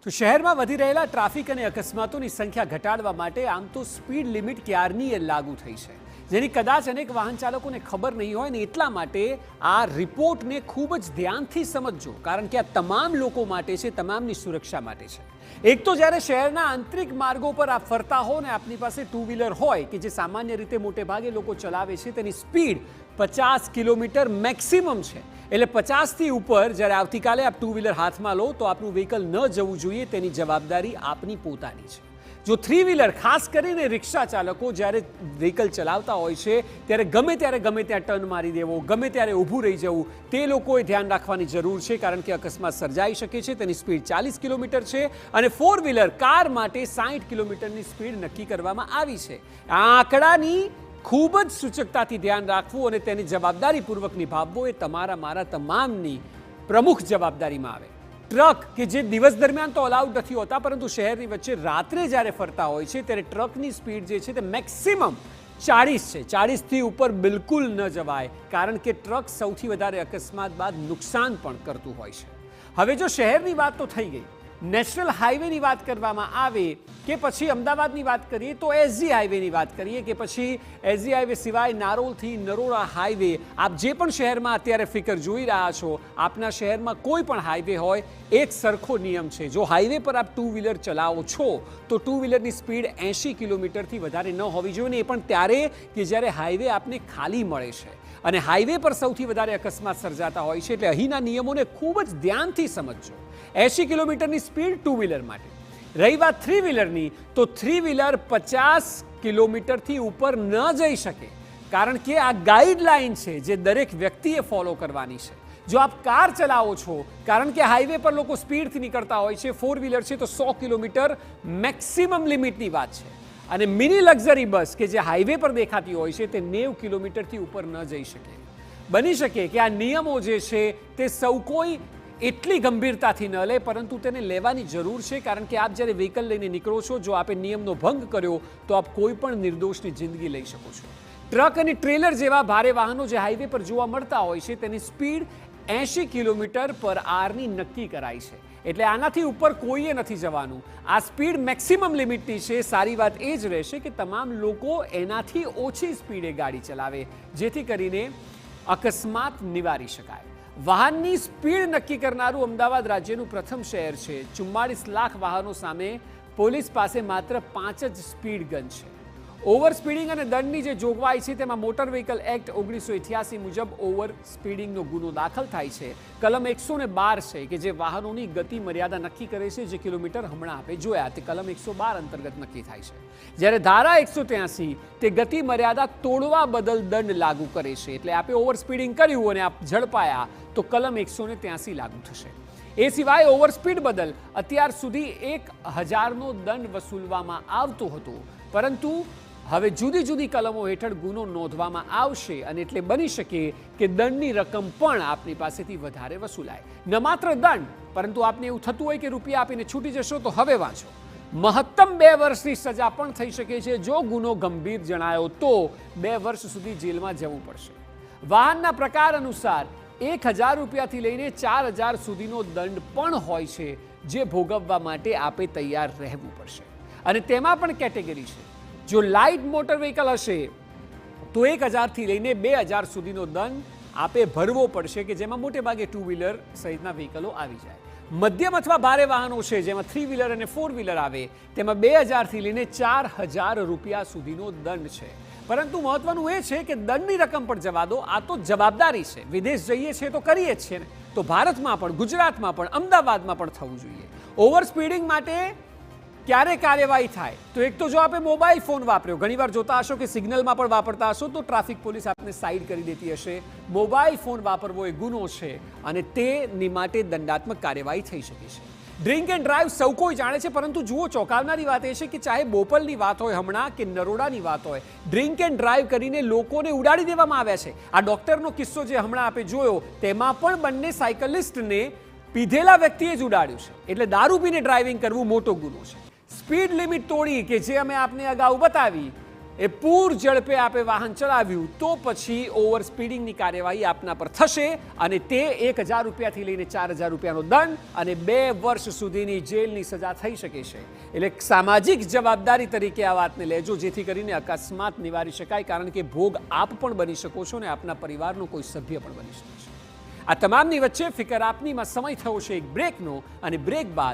તો શહેરમાં વધી રહેલા ટ્રાફિક અને અકસ્માતોની સંખ્યા ઘટાડવા માટે આમ તો સ્પીડ લિમિટ ક્યારની લાગુ થઈ છે, જેની કદાચ અનેક વાહન ચાલકોને ખબર નહીં હોય ને એટલા માટે આ રિપોર્ટને ખૂબ જ ધ્યાનથી સમજજો, કારણ કે આ તમામ લોકો માટે છે, તમામની સુરક્ષા માટે છે. એક તો જ્યારે શહેરના આંતરિક માર્ગો પર આપ ફરતા હો ને આપની પાસે ટુ વ્હીલર હોય કે જે સામાન્ય રીતે મોટે ભાગે લોકો ચલાવે છે, તેની સ્પીડ 50 કિલોમીટર મેક્સિમમ છે. એટલે 50થી ઉપર જ્યારે આવતીકાલે આપ ટુ વ્હીલર હાથમાં લો તો આપનું વ્હીકલ ન જવું જોઈએ, તેની જવાબદારી આપની પોતાની છે. જો થ્રી વ્હીલર ખાસ કરીને રિક્ષા ચાલકો જ્યારે વ્હીકલ ચલાવતા હોય છે ત્યારે ગમે ત્યાં ટર્ન મારી દેવો, ગમે ત્યારે ઊભું રહી જવું, તે લોકોએ ધ્યાન રાખવાની જરૂર છે, કારણ કે અકસ્માત સર્જાઈ શકે છે. તેની સ્પીડ 40 કિલોમીટર છે અને ફોર વ્હીલર કાર માટે 60 કિલોમીટરની સ્પીડ નક્કી કરવામાં આવી છે. આ આંકડાની ખૂબ જ સૂચકતાથી ધ્યાન રાખવું અને તેની જવાબદારીપૂર્વક નિભાવવો એ તમારા મારા તમામની પ્રમુખ જવાબદારીમાં આવે. ટ્રક કે જે દિવસ દરમિયાન તો અલાઉડ નથી હોતા, પરંતુ શહેરની વચ્ચે રાત્રે જ્યારે ફરતા હોય છે ત્યારે ટ્રકની સ્પીડ જે છે તે મેક્સિમમ 40 છે. 40થી ઉપર બિલકુલ ન જવાય, કારણ કે ટ્રક સૌથી વધારે અકસ્માત બાદ નુકસાન પણ કરતું હોય છે. હવે જો શહેરની વાત તો થઈ ગઈ, નેશનલ હાઈવેની વાત કરવામાં આવે કે પછી અમદાવાદની વાત કરીએ તો એસજી હાઈવેની વાત કરીએ કે પછી એસજી હાઈવે સિવાય નારોલથી નરોડા હાઈવે, આપ જે પણ શહેરમાં અત્યારે ફિકર જોઈ રહ્યા છો, આપના શહેરમાં કોઈ પણ હાઈવે હોય, એક સરખો નિયમ છે. જો હાઈવે પર આપ ટુ વ્હીલર ચલાવો છો તો ટુ વ્હીલરની સ્પીડ 80 કિલોમીટરથી વધારે ન હોવી જોઈએ, ને એ પણ ત્યારે કે જ્યારે હાઈવે આપને ખાલી મળે છે. અને હાઈવે પર સૌથી વધારે અકસ્માત સર્જાતા હોય છે, એટલે અહીંના નિયમોને ખૂબ જ ધ્યાનથી સમજજો. 80 કિલોમીટરની સ્પીડ ટુ વ્હીલર માટે. રહી વાત થ્રી વ્હીલરની, તો થ્રી વ્હીલર 50 કિલોમીટરથી ઉપર ન જઈ શકે, કારણ કે આ ગાઈડલાઈન છે જે દરેક વ્યક્તિએ ફોલો કરવાની છે. જો આપ કાર ચલાવો છો, કારણ કે હાઈવે પર લોકો સ્પીડથી નીકળતા હોય છે, ફોર વ્હીલર છે તો 100 કિલોમીટર મેક્સિમમ લિમિટની વાત છે. અને મિની લક્ઝરી બસ કે જે હાઈવે પર દેખાતી હોય છે તે 90 કિલોમીટરથી ઉપર ન જઈ શકે. બની શકે કે આ નિયમો જે છે તે સૌ કોઈ એટલી ગંભીરતાથી ન લે, પરંતુ તેને લેવાની જરૂર છે, કારણ કે આપ જ્યારે વ્હીકલ લઈને નીકળો છો, જો આપે નિયમનો ભંગ કર્યો તો આપ કોઈ પણ નિર્દોષની જિંદગી લઈ શકો છો. ટ્રક અને ટ્રેલર જેવા ભારે વાહનો જે હાઈવે પર જોવા મળતા હોય છે તેની સ્પીડ 80 કિલોમીટર પર આવરની નક્કી કરાઈ છે, એટલે આનાથી ઉપર કોઈએ નથી જવાનું. આ સ્પીડ મેક્સિમમ લિમિટની છે. સારી વાત એ જ રહેશે કે તમામ લોકો એનાથી ઓછી સ્પીડે ગાડી ચલાવે, જેથી કરીને અકસ્માત નિવારી શકાય. વાહનની સ્પીડ નક્કી કરનારું અમદાવાદ રાજ્યનું પ્રથમ શહેર છે. 44 લાખ વાહનો સામે પોલીસ પાસે માત્ર 5 જ સ્પીડ ગન છે. ઓવર સ્પીડિંગ અને દંડની જે જોગવાઈ છે તેમાં મોટર વ્હીકલ એક્ટ 1988 મુજબ ઓવર સ્પીડિંગનો ગુનો દાખલ થાય છે. કલમ 112 છે કે જે વાહનોની ગતિ મર્યાદા નક્કી કરે છે, જે કિલોમીટર હમણાં આપણે જોયા તે કલમ 112 અંતર્ગત નક્કી થાય છે. જ્યારે ધારા 183 તે ગતિ મર્યાદા તોડવા બદલ દંડ લાગુ કરે છે. એટલે આપે ઓવર સ્પીડિંગ કર્યું અને આપ ઝડપાયા તો કલમ 183 લાગુ થશે. એ સિવાય ઓવર સ્પીડ બદલ અત્યાર સુધી 1000નો દંડ વસૂલવામાં આવતો હતો, પરંતુ હવે જુદી જુદી કલમો હેઠળ ગુનો નોંધવામાં આવશે, અને એટલે બની શકે કે દંડની રકમ પણ આપની પાસેથી વધારે વસૂલાય. ન માત્ર દંડ, પરંતુ આપને એવું થતું હોય કે રૂપિયા આપીને છૂટી જશો, તો હવે વાંચો, મહત્તમ 2 વર્ષની સજા પણ થઈ શકે છે. જો ગુનો ગંભીર જણાયો તો 2 વર્ષ સુધી જેલમાં જવું પડશે. વાહનના પ્રકાર અનુસાર 1000 રૂપિયાથી લઈને 4000 સુધીનો દંડ પણ હોય છે, જે ભોગવવા માટે આપે તૈયાર રહેવું પડશે. અને તેમાં પણ કેટેગરી છે. જો લાઇટ મોટર વ્હીકલ હશે તો 1000થી લઈને 2000 સુધીનો દંડ આપે ભરવો પડશે, કે જેમાં મોટે ભાગે ટુ વ્હીલર સહિતના વ્હીકલો આવી જાય. મધ્યમ અથવા ભારે વાહનો છે, જેમાં થ્રી વ્હીલર અને ફોર વ્હીલર આવે, તેમાં 2000થી લઈને 4000 રૂપિયા સુધીનો દંડ છે. પરંતુ મહત્વનું એ છે કે દંડની રકમ પણ જવા દો, આ તો જવાબદારી છે. વિદેશ જઈએ છીએ તો કરીએ જ છીએ ને, તો ભારતમાં પણ, ગુજરાતમાં પણ, અમદાવાદમાં પણ થવું જોઈએ. ઓવર સ્પીડિંગ માટે ક્યારે કાર્યવાહી થાય? તો એક તો જો આપે મોબાઈલ ફોન વાપર્યો, ઘણીવાર જોતા હશો કે સિગ્નલમાં પણ વાપરતા હશો, તો ટ્રાફિક પોલીસ આપને સાઈડ કરી દેતી હશે. મોબાઈલ ફોન વાપરવો એ ગુનો છે અને તેની માટે દંડાત્મક કાર્યવાહી થઈ શકે છે. ડ્રિંક એન્ડ ડ્રાઈવ સૌ કોઈ જાણે છે, પરંતુ જુઓ, ચોંકાવનારી વાત એ છે કે ચાહે બોપલની વાત હોય હમણાં કે નરોડાની વાત હોય, ડ્રિંક એન્ડ ડ્રાઈવ કરીને લોકોને ઉડાડી દેવામાં આવ્યા છે. આ ડોક્ટરનો કિસ્સો જે હમણાં આપે જોયો, તેમાં પણ બંને સાયકલિસ્ટને પીધેલા વ્યક્તિએ જ ઉડાડ્યું છે. એટલે દારૂ પીને ડ્રાઇવિંગ કરવું મોટો ગુનો છે. સ્પીડ લિમિટ તોડી, કે જે અમે આપને અગાઉ બતાવી, એ પૂર ઝડપે આપે વાહન ચલાવ્યું તો પછી ઓવર સ્પીડિંગની કાર્યવાહી આપના પર થશે અને તે 1000 રૂપિયાથી લઈને 4000 રૂપિયાનો દંડ અને 2 વર્ષ સુધીની જેલની સજા થઈ શકે છે. એટલે સામાજિક જવાબદારી તરીકે આ વાતને લેજો, જેથી કરીને અકસ્માત નિવારી શકાય, કારણ કે ભોગ આપ પણ બની શકો છો અને આપના પરિવારનો કોઈ સભ્ય પણ બની શકે છે. આ તમામની વચ્ચે ફિકર આપનીમાં સમય થયો છે એક બ્રેકનો, અને બ્રેક બાદ